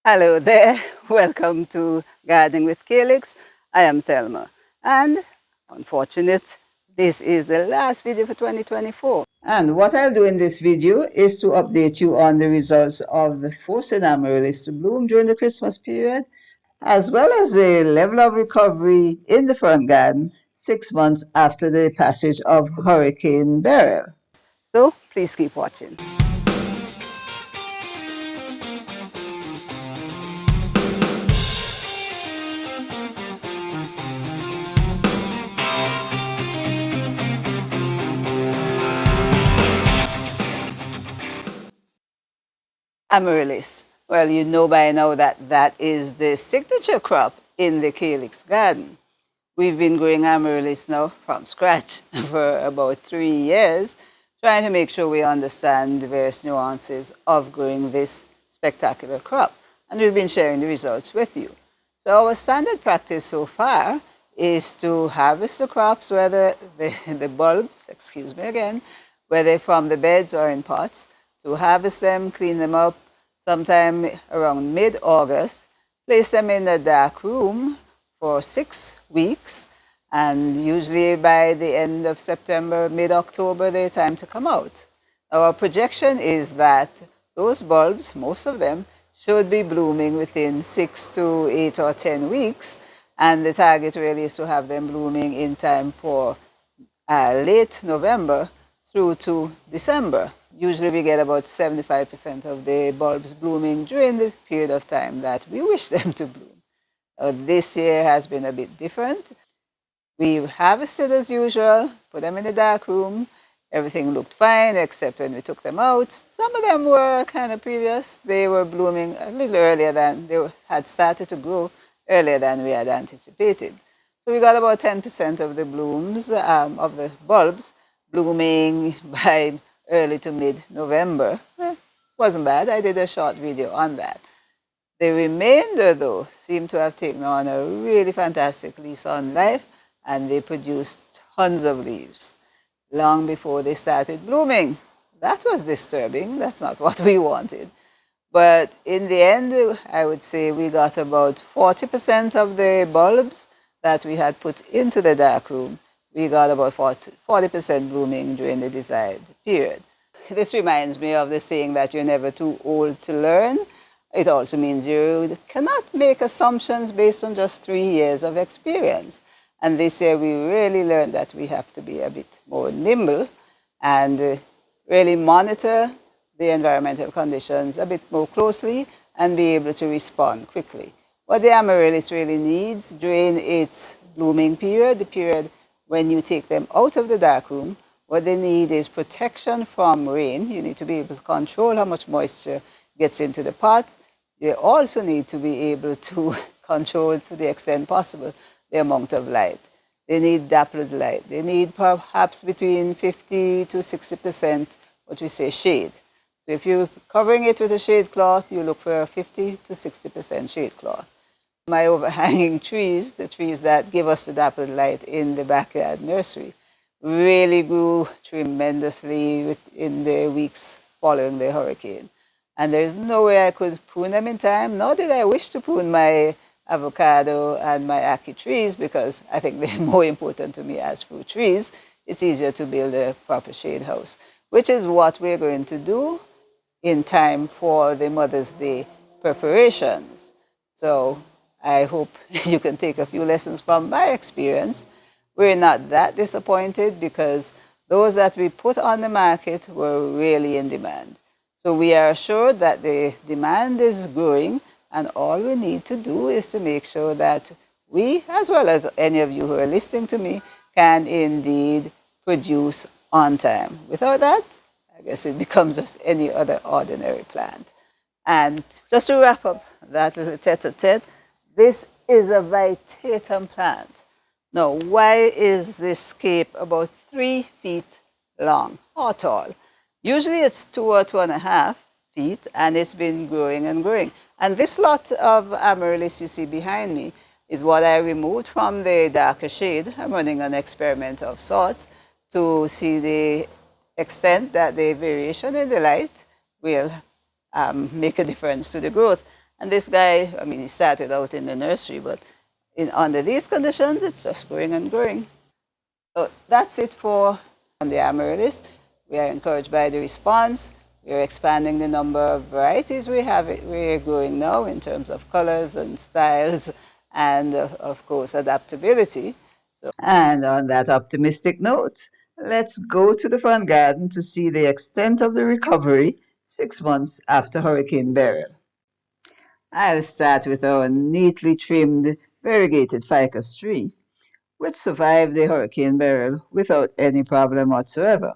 Hello there, welcome to Gardening with Calyx. I am Thelma, and unfortunate, this is the last video for 2024. And what I'll do in this video is to update you on the results of the forcing Amaryllis to bloom during the Christmas period, as well as the level of recovery in the front garden 6 months after the passage of Hurricane Beryl. So please keep watching. Amaryllis. Well, you know by now that that is the signature crop in the Calyx garden. We've been growing Amaryllis now from scratch for about 3 years, trying to make sure we understand the various nuances of growing this spectacular crop. And we've been sharing the results with you. So our standard practice so far is to harvest the crops, whether the bulbs, excuse me again, whether from the beds or in pots, to harvest them, clean them up sometime around mid-August, place them in a dark room for 6 weeks, and usually by the end of September, mid-October, they're time to come out. Our projection is that those bulbs, most of them, should be blooming within 6 to 8 or 10 weeks, and the target really is to have them blooming in time for late November through to December. Usually we get about 75% of the bulbs blooming during the period of time that we wish them to bloom. This year has been a bit different. We harvested as usual, put them in the dark room. Everything looked fine except when we took them out. Some of them were kind of previous. They were blooming a little earlier than they had started to grow earlier than we had anticipated. So we got about 10% of the blooms, of the bulbs, blooming by early to mid-November. Wasn't bad. I did a short video on that. The remainder, though, seem to have taken on a really fantastic lease on life, and they produced tons of leaves long before they started blooming. That was disturbing. That's not what we wanted. But in the end, I would say we got about 40% of the bulbs that we had put into the dark room. We got about 40% blooming during the desired period. This reminds me of the saying that you're never too old to learn. It also means you cannot make assumptions based on just 3 years of experience. And this year we really learned that we have to be a bit more nimble and really monitor the environmental conditions a bit more closely and be able to respond quickly. What the Amaryllis really needs during its blooming period, the period when you take them out of the dark room, what they need is protection from rain. You need to be able to control how much moisture gets into the pot. You also need to be able to control, to the extent possible, the amount of light. They need dappled light. They need perhaps between 50 to 60% what we say shade. So if you're covering it with a shade cloth, you look for a 50 to 60% shade cloth. My overhanging trees, the trees that give us the dappled light in the backyard nursery, really grew tremendously in the weeks following the hurricane. And there's no way I could prune them in time, nor did I wish to prune my avocado and my ackee trees because I think they're more important to me as fruit trees. It's easier to build a proper shade house, which is what we're going to do in time for the Mother's Day preparations. So I hope you can take a few lessons from my experience. We're not that disappointed because those that we put on the market were really in demand. So we are assured that the demand is growing, and all we need to do is to make sure that we, as well as any of you who are listening to me, can indeed produce on time. Without that, I guess it becomes just any other ordinary plant. And just to wrap up that little tete-a-tete, this is a vitatum plant. Now, why is this scape about 3 feet long or tall? Usually it's 2 or 2.5 feet, and it's been growing and growing. And this lot of Amaryllis you see behind me is what I removed from the darker shade. I'm running an experiment of sorts to see the extent that the variation in the light will make a difference to the growth. And this guy, I mean, he started out in the nursery, but under these conditions, it's just growing and growing. So that's it for the Amaryllis. We are encouraged by the response. We are expanding the number of varieties we're growing now in terms of colors and styles and, of course, adaptability. And on that optimistic note, let's go to the front garden to see the extent of the recovery 6 months after Hurricane Beryl. I'll start with our neatly trimmed variegated ficus tree, which survived the Hurricane Beryl without any problem whatsoever.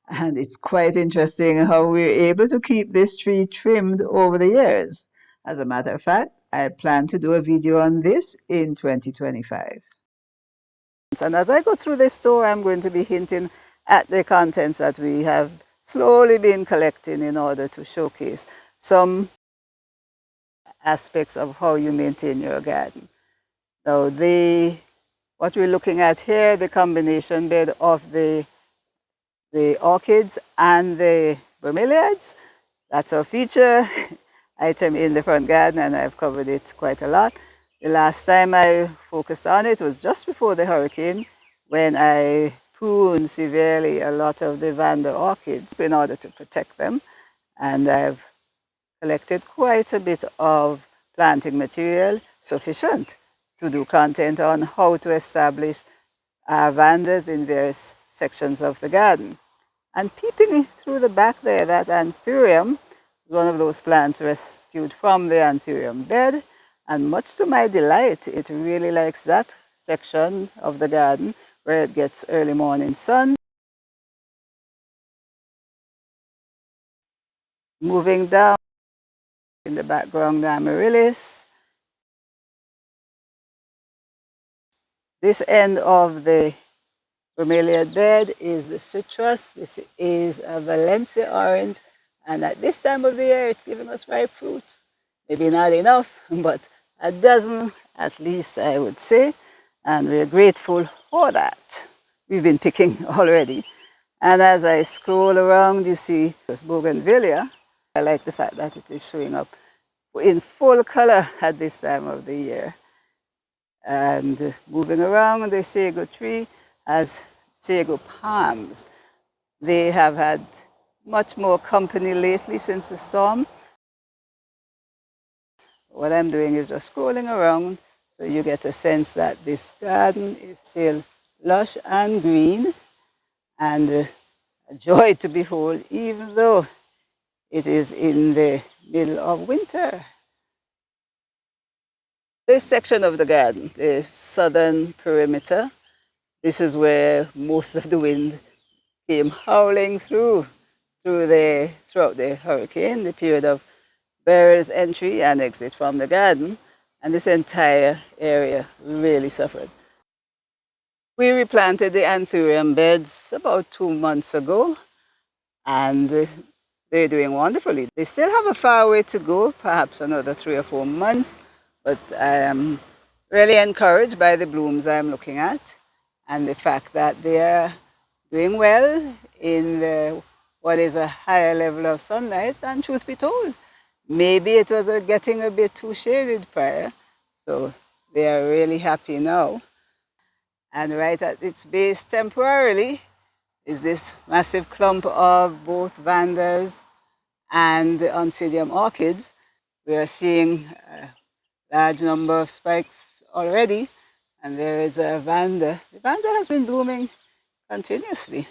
And it's quite interesting how we're able to keep this tree trimmed over the years. As a matter of fact, I plan to do a video on this in 2025. And as I go through this tour, I'm going to be hinting at the contents that we have slowly been collecting in order to showcase some aspects of how you maintain your garden. Now, what we're looking at here, the combination bed of the orchids and the bromeliads, that's our feature item in the front garden, and I've covered it quite a lot. The last time I focused on it was just before the hurricane, when I pruned severely a lot of the Vanda orchids in order to protect them. And I've collected quite a bit of planting material sufficient to do content on how to establish Vandas in various sections of the garden. And peeping through the back there, that anthurium, one of those plants rescued from the anthurium bed. And much to my delight, it really likes that section of the garden where it gets early morning sun. Moving down in the background, the Amaryllis. This end of the bromeliad bed is the citrus. This is a Valencia orange. And at this time of the year, it's giving us ripe fruits. Maybe not enough, but a dozen at least, I would say. And we're grateful for that. We've been picking already. And as I scroll around, you see this bougainvillea. I like the fact that it is showing up in full color at this time of the year. And moving around, the sago tree has sago palms. They have had much more company lately since the storm. What I'm doing is just scrolling around so you get a sense that this garden is still lush and green and a joy to behold, even though it is in the middle of winter. This section of the garden, the southern perimeter, this is where most of the wind came howling throughout the hurricane, the period of Beryl's entry and exit from the garden, and this entire area really suffered. We replanted the anthurium beds about 2 months ago, and they're doing wonderfully. They still have a far way to go, perhaps another 3 or 4 months, but I am really encouraged by the blooms I'm looking at and the fact that they are doing well in what is a higher level of sunlight. And truth be told, maybe it was getting a bit too shaded prior, so they are really happy now. And right at its base temporarily is this massive clump of both Vandas and the Oncidium orchids. We are seeing a large number of spikes already, and there is a Vanda. The Vanda has been blooming continuously.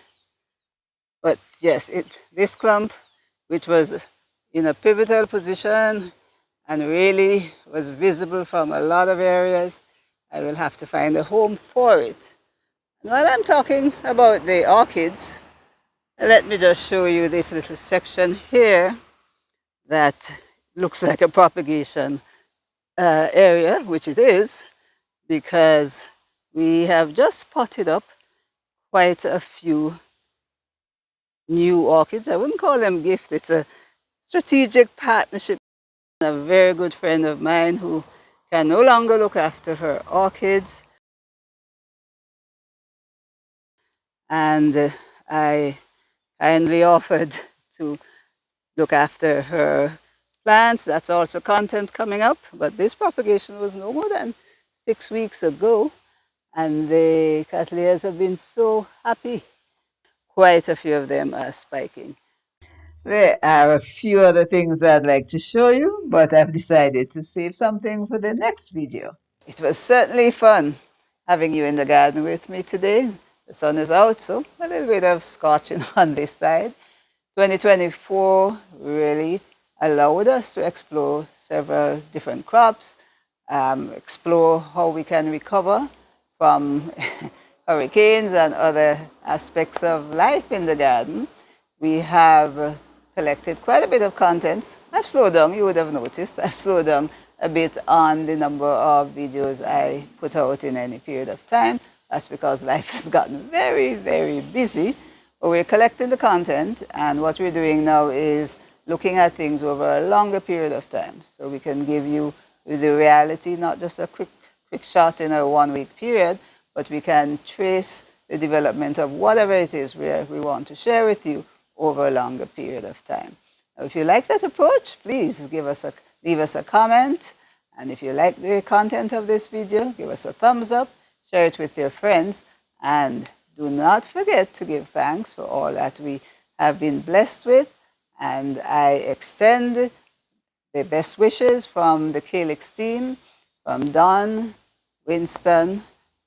But yes, this clump, which was in a pivotal position and really was visible from a lot of areas, I will have to find a home for it. And while I'm talking about the orchids, let me just show you this little section here that looks like a propagation area, which it is, because we have just potted up quite a few new orchids. I wouldn't call them gift. It's a strategic partnership. A very good friend of mine who can no longer look after her orchids. And I kindly offered to look after her plants. That's also content coming up. But this propagation was no more than 6 weeks ago. And the cattleyas have been so happy. Quite a few of them are spiking. There are a few other things I'd like to show you, but I've decided to save something for the next video. It was certainly fun having you in the garden with me today. The sun is out, so a little bit of scorching on this side. 2024 really allowed us to explore several different crops, explore how we can recover from hurricanes and other aspects of life in the garden. We have collected quite a bit of content. I've slowed down, you would have noticed. I've slowed down a bit on the number of videos I put out in any period of time. That's because life has gotten very, very busy. But we're collecting the content, and what we're doing now is looking at things over a longer period of time. So we can give you the reality, not just a quick shot in a 1 week period, but we can trace the development of whatever it is we want to share with you over a longer period of time. Now, if you like that approach, please leave us a comment. And if you like the content of this video, give us a thumbs up, share it with your friends, and do not forget to give thanks for all that we have been blessed with. And I extend the best wishes from the Calyx team, from Don, Winston,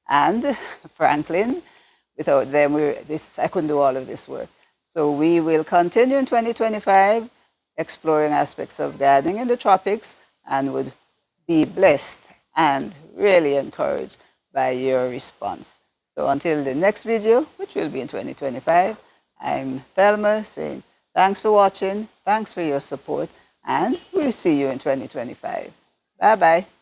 and Franklin. Without them, I couldn't do all of this work. So we will continue in 2025 exploring aspects of gardening in the tropics, and would be blessed and really encouraged by your response. So until the next video, which will be in 2025, I'm Thelma saying thanks for watching, thanks for your support, and we'll see you in 2025. Bye-bye.